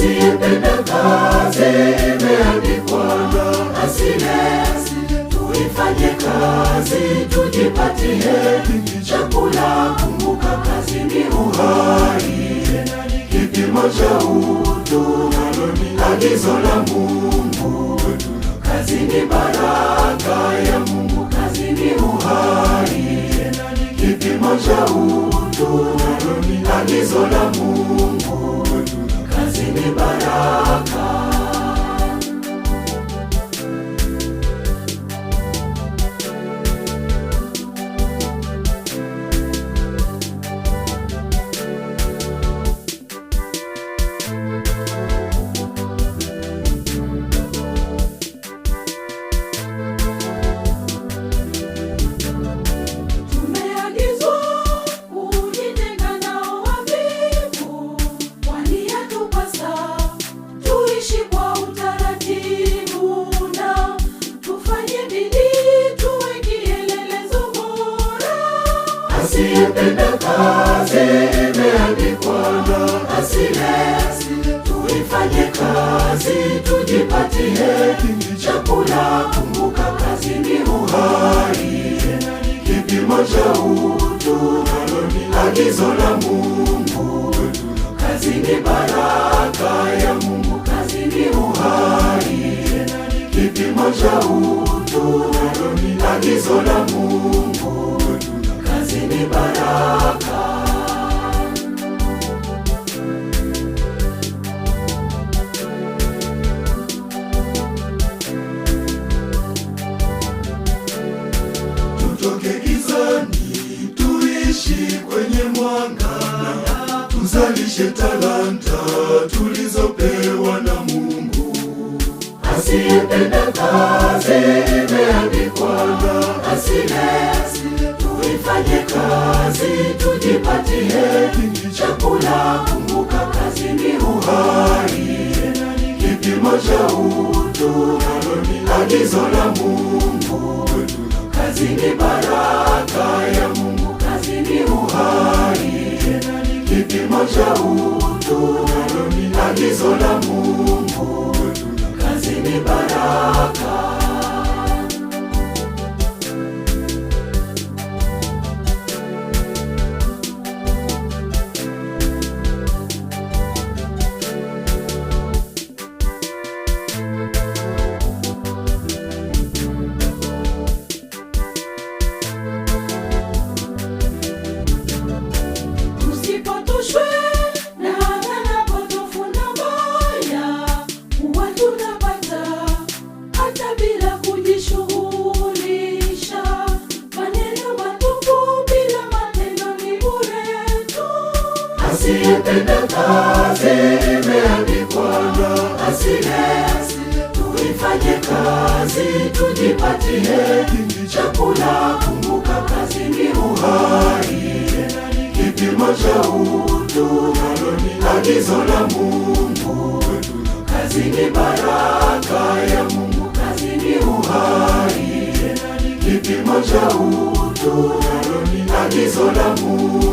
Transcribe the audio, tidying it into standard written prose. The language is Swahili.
Asiyependa kazi imeandikwa asile. Tuifanye kazi tujipatie chakula. Kumbuka kazi ni uhai, kipimo cha utu, agizo la Mungu. Kazi ni baraka ya Mungu, kazi ni uhai, kipimo cha utu, agizo la Mungu. Kazi ni baraka. Asiyependa kazi imeandikwa asile. Tuifanye kazi tujipatie chakula. Kumbuka kazi ni uhai, kipimo cha utu, agizo la Mungu. Kazi ni baraka ya Mungu, kazi ni uhai, kipimo cha utu, agizo la Mungu. Kazi ni baraka. Tutoke gizani tuishi kwenye mwanga, tuzalishe talanta tulizopewa na Mungu. Asiyependa kazi imeandikwa asile. Tuifanye kazi tujipatie chakula. Kumbuka kazi ni uhai, kipimo cha utu, agizo la Mungu. Kazi ni baraka ya Mungu, kazi ni uhai, kipimo cha utu, agizo la Mungu. Kazi ni baraka. Asiyependa kazi imeandikwa asile. Tuifanye kazi tujipatie chakula. Kumbuka kazi ni uhai, kipimo cha utu, agizo la Mungu. Kazi ni baraka ya Mungu, kazi ni uhai, kipimo cha utu, agizo la Mungu.